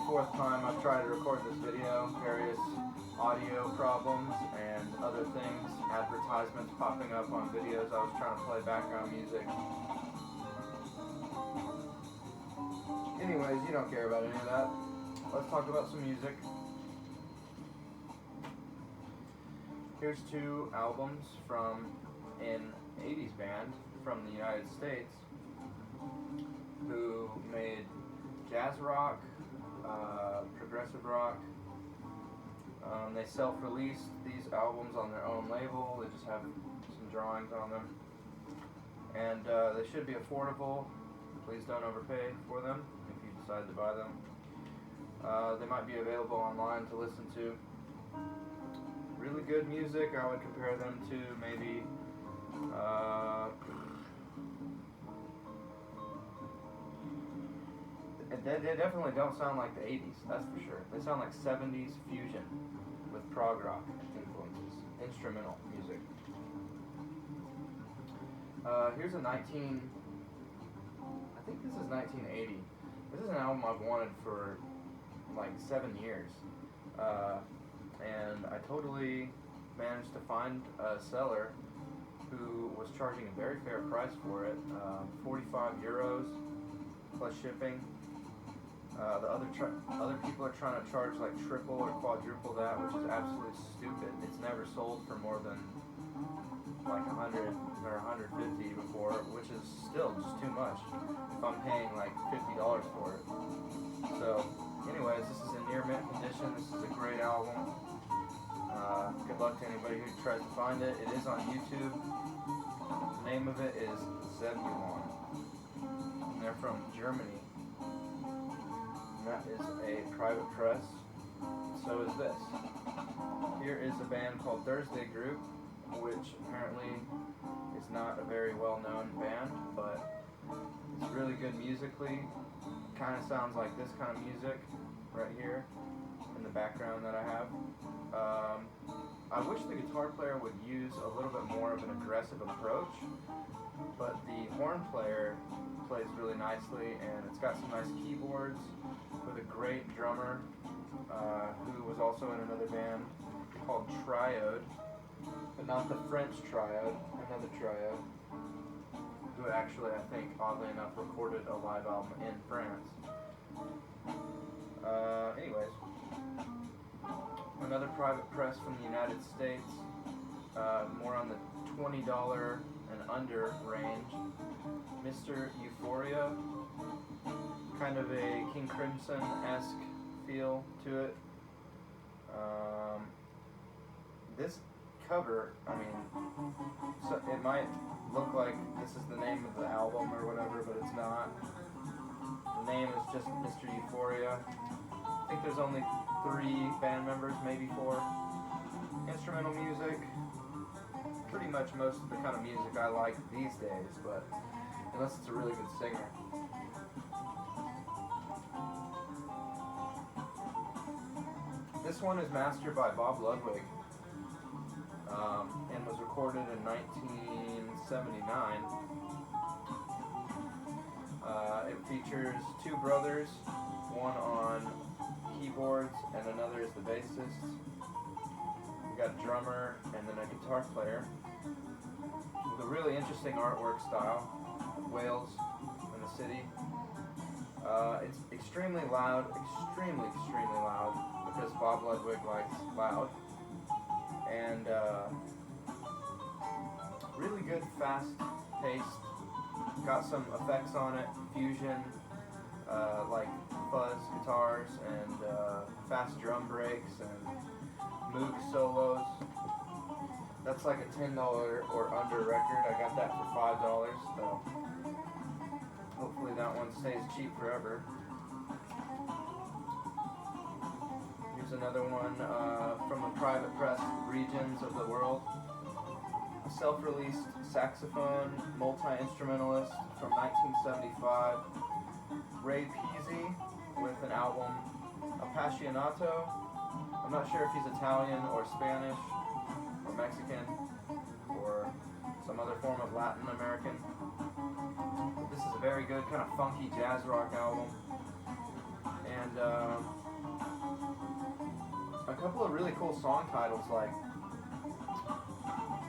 fourth time I've tried to record this video. Various audio problems and other things. Advertisements popping up on videos I was trying to play background music. Anyways, you don't care about any of that. Let's talk about some music. Here's two albums from an 80s band from the United States who made jazz rock, progressive rock. They self-released these albums on their own label. They just have some drawings on them. And they should be affordable. Please don't overpay for them if you decide to buy them. They might be available online to listen to. Really good music. I would compare them to maybe they definitely don't sound like the 80s, that's for sure. They sound like 70s fusion with prog rock influences, instrumental music. Here's a I think this is 1980. This is an album I've wanted for like 7 years. And I totally managed to find a seller who was charging a very fair price for it, 45 euros plus shipping. The other people are trying to charge like triple or quadruple that, which is absolutely stupid. It's never sold for more than like 100 or 150 before, which is still just too much if I'm paying like $50 for it. So anyways, this is in near mint condition. This is a great album. Good luck to anybody who tries to find it. It is on YouTube. The name of it is Zebulon. And they're from Germany. And that is a private press. So is this. Here is a band called Thursday Group, which apparently is not a very well-known band, but it's really good musically. Kind of sounds like this kind of music right here in the background that I have. I wish the guitar player would use a little bit more of an aggressive approach, but the horn player plays really nicely, and it's got some nice keyboards with a great drummer who was also in another band called Triode, but not the French Triode, another Triode, who actually, I think, oddly enough, recorded a live album in France. Anyways, another private press from the United States, more on the $20 and under range. Mr. Euphoria, kind of a King Crimson-esque feel to it. This cover, I mean, so it might look like this is the name of the album or whatever, but it's not. The name is just Mr. Euphoria. I think there's only 3 band members, maybe 4. Instrumental music, pretty much most of the kind of music I like these days, but unless it's a really good singer. This one is mastered by Bob Ludwig and was recorded in 1979. It features 2 brothers, one on keyboards and another is the bassist. We got a drummer and then a guitar player with a really interesting artwork style, whales in the city. It's extremely loud, extremely loud, because Bob Ludwig likes loud. And really good, fast-paced. Got some effects on it, fusion, like fuzz guitars and fast drum breaks and Moog solos. That's like a $10 or under record. I got that for $5, so hopefully that one stays cheap forever. Here's another one from the private press regions of the world. A self-released saxophone multi-instrumentalist from 1975, Ray Peasy, with an album Appassionato. I'm not sure if he's Italian or Spanish or Mexican or some other form of Latin American. But this is a very good kind of funky jazz rock album. And a couple of really cool song titles like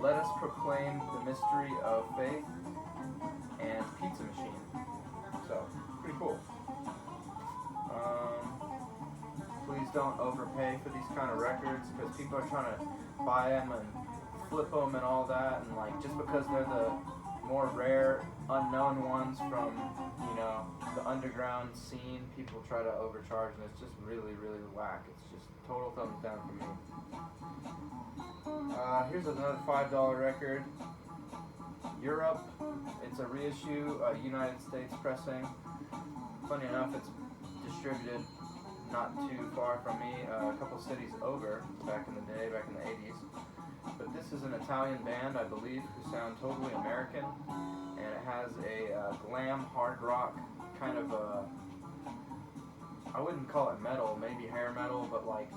Let Us Proclaim the Mystery of Faith and Pizza Machine. So, pretty cool. Please don't overpay for these kind of records because people are trying to buy them and flip them and all that, and like just because they're the more rare, unknown ones from, you know, the underground scene, people try to overcharge, and it's just really, really whack. It's just total thumbs down for me. Here's another $5 record. Europe, it's a reissue, United States pressing. Funny enough, it's distributed not too far from me, a couple cities over, back in the day, back in the 80s. But this is an Italian band, I believe, who sound totally American, and it has a glam hard rock kind of I wouldn't call it metal, maybe hair metal, but like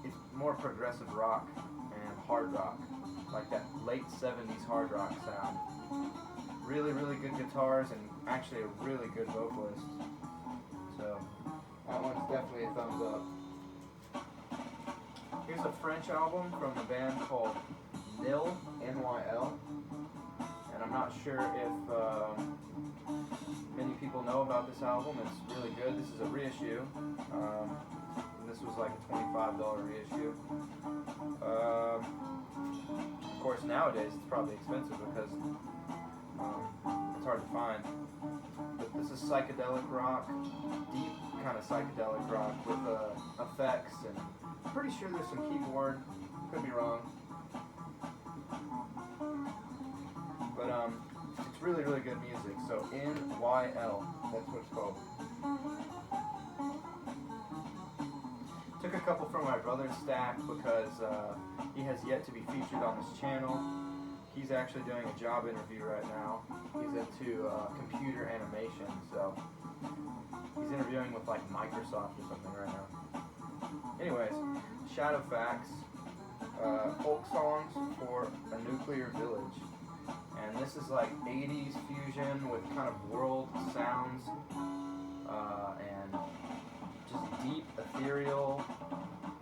it's more progressive rock and hard rock, like that late 70s hard rock sound. Really, really good guitars and actually a really good vocalist. So that one's definitely a thumbs up. Here's a French album from a band called Nil, N-Y-L, and I'm not sure if many people know about this album. It's really good. This is a reissue. This was like a $25 reissue. Of course, nowadays it's probably expensive because it's hard to find. But this is psychedelic rock, deep kind of psychedelic rock with effects, and I'm pretty sure there's some keyboard. Could be wrong. But it's really, really good music. So N-Y-L, that's what it's called. Took a couple from my brother's stack because he has yet to be featured on this channel. He's actually doing a job interview right now. He's into computer animation, so he's interviewing with like Microsoft or something right now. Anyways, Shadowfax, folk songs for a nuclear village. And this is like 80s fusion with kind of world sounds and just deep, ethereal.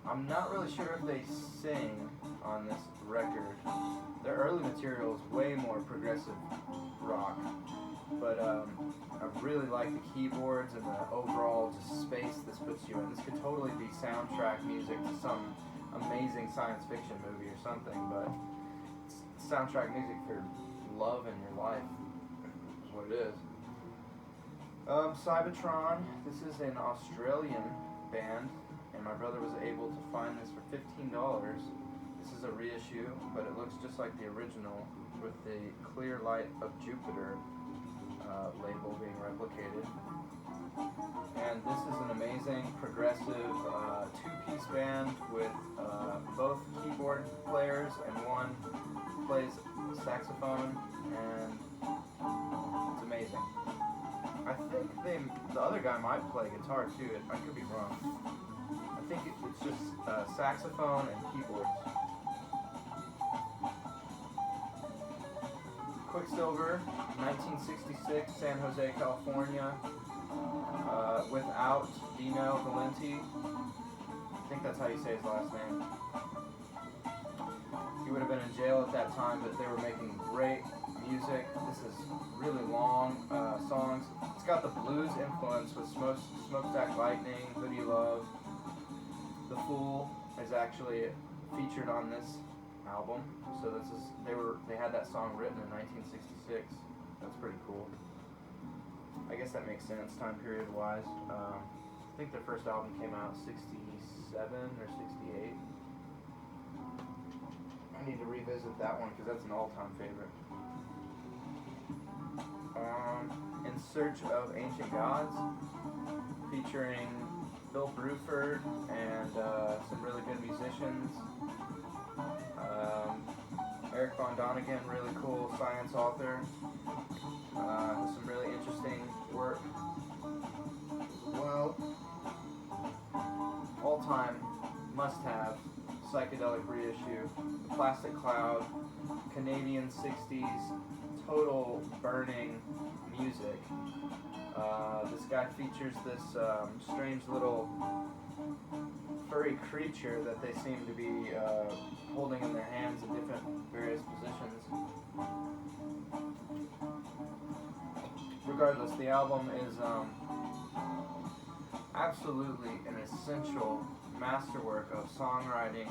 I'm not really sure if they sing on this record. Their early material is way more progressive rock, but I really like the keyboards and the overall just space this puts you in. This could totally be soundtrack music to some amazing science fiction movie or something, but it's soundtrack music for love in your life is what it is. Cybertron, this is an Australian band, and my brother was able to find this for $15. This is a reissue, but it looks just like the original with the Clear Light of Jupiter label being replicated. And this is an amazing progressive two-piece band with both keyboard players and one plays saxophone, and it's amazing. I think the other guy might play guitar too. I could be wrong. I think it's just saxophone and keyboards. Quicksilver, 1966, San Jose, California, without Dino Valenti. I think that's how you say his last name. He would have been in jail at that time, but they were making great music. This is really long songs. It's got the blues influence with Smokestack Lightning, Who Do You Love? The Fool is actually featured on this album. So this is they had that song written in 1966. That's pretty cool. I guess that makes sense time period wise. I think their first album came out 67 or 68. I need to revisit that one because that's an all-time favorite. In Search of Ancient Gods, featuring Bill Bruford and some really good musicians. Eric Von Donigan, really cool science author. Some really interesting work. Well, all-time must-have psychedelic reissue, The Plastic Cloud, Canadian 60s, total burning music. This guy features this strange little furry creature that they seem to be holding in their hands in different various positions. Regardless, the album is absolutely an essential masterwork of songwriting,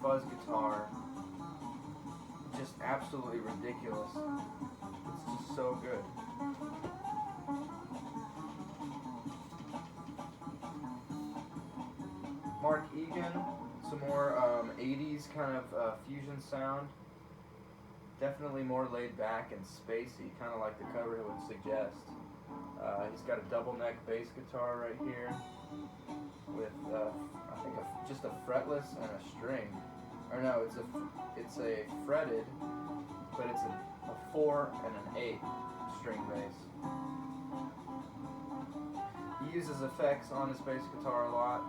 fuzz guitar, just absolutely ridiculous. It's just so good. Markegan, some more 80s kind of fusion sound. Definitely more laid back and spacey, kind of like the cover would suggest. He's got a double neck bass guitar right here with I think just a fretless and a string. Or no, it's a fretted, but it's a 4 and an 8 string bass. He uses effects on his bass guitar a lot,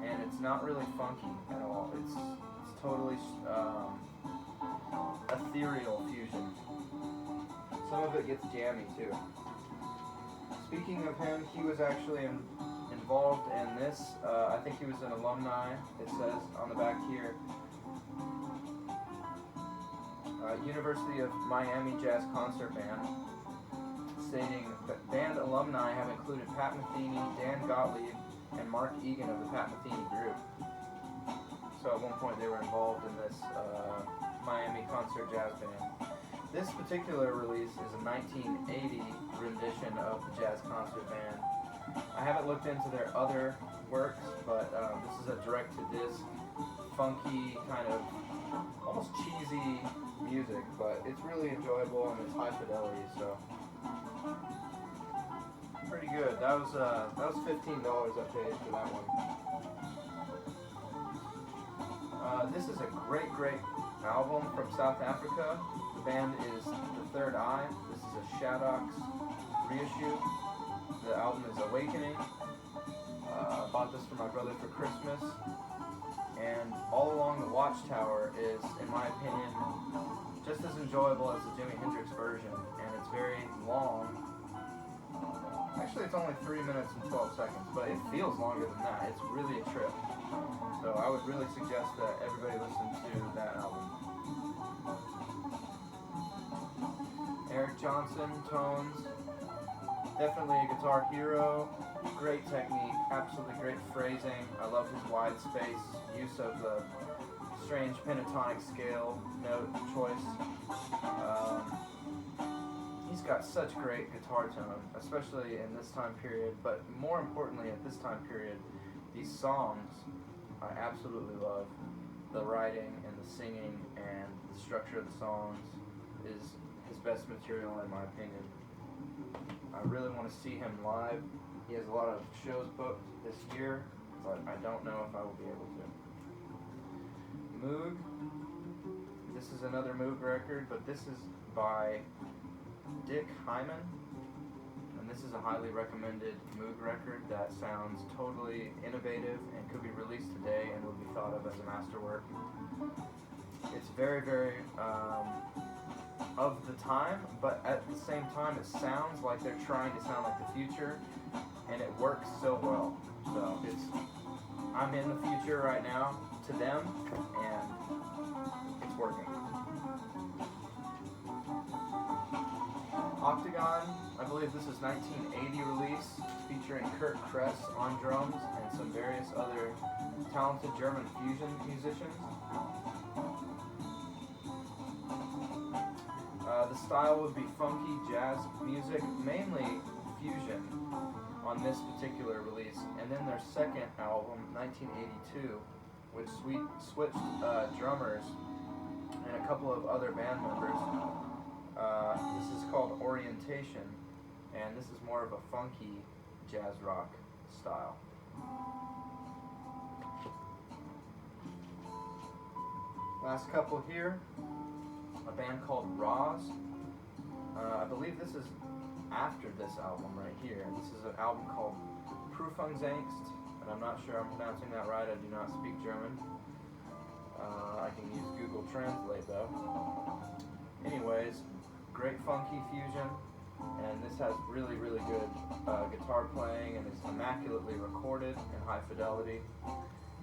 and it's not really funky at all. It's totally ethereal fusion. Some of it gets jammy too. Speaking of him, he was actually involved in this. I think he was an alumni, it says on the back here. University of Miami Jazz Concert Band, stating that band alumni have included Pat Metheny, Dan Gottlieb, and Markegan of the Pat Metheny group. So at one point they were involved in this Miami concert jazz band. This particular release is a 1980 rendition of the Jazz Concert Band. I haven't looked into their other works, but this is a direct-to-disc, funky, kind of almost cheesy music, but it's really enjoyable and it's high fidelity, so pretty good. That was $15 I paid for that one. This is a great album from South Africa. The band is The Third Eye. This is a Shadox reissue. The album is Awakening. I bought this for my brother for Christmas. And All Along the Watchtower is, in my opinion, just as enjoyable as the Jimi Hendrix version. And it's very long. Actually, it's only 3 minutes and 12 seconds, but it feels longer than that. It's really a trip. So I would really suggest that everybody listen to that album. Eric Johnson, tones. Definitely a guitar hero. Great technique, absolutely great phrasing. I love his wide space use of the strange pentatonic scale note choice. He's got such great guitar tone, especially in this time period, but more importantly at this time period, these songs I absolutely love. The writing and the singing and the structure of the songs is his best material in my opinion. I really want to see him live. He has a lot of shows booked this year, but I don't know if I will be able to. Moog. This is another Moog record, but this is by Dick Hyman, and this is a highly recommended Moog record that sounds totally innovative and could be released today and would be thought of as a masterwork. It's very of the time, but at the same time it sounds like they're trying to sound like the future, and it works so well. So I'm in the future right now to them, and it's working. Octagon, I believe this is 1980 release, featuring Kurt Kress on drums and some various other talented German fusion musicians. The style would be funky jazz music, mainly fusion, on this particular release. And then their second album, 1982, which switched drummers and a couple of other band members. This is called Orientation, and this is more of a funky jazz rock style. Last couple here, a band called Roz. I believe this is after this album right here. This is an album called Prüfungsangst, and I'm not sure I'm pronouncing that right. I do not speak German. I can use Google Translate though. Anyways, great funky fusion. And this has really, really good guitar playing and is immaculately recorded in high fidelity.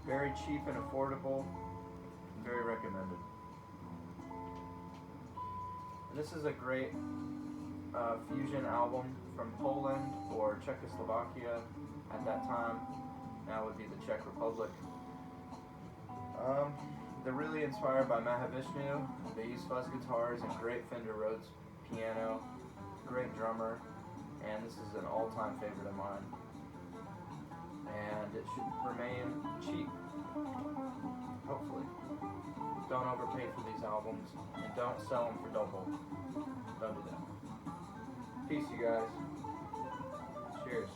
Very cheap and affordable. Very recommended. And this is a great fusion album from Poland or Czechoslovakia at that time. Now would be the Czech Republic. They're really inspired by Mahavishnu. They use fuzz guitars and great Fender Rhodes piano. Great drummer, and this is an all-time favorite of mine. And it should remain cheap, hopefully. Don't overpay for these albums, and don't sell them for double. Don't do that. Peace, you guys. Cheers.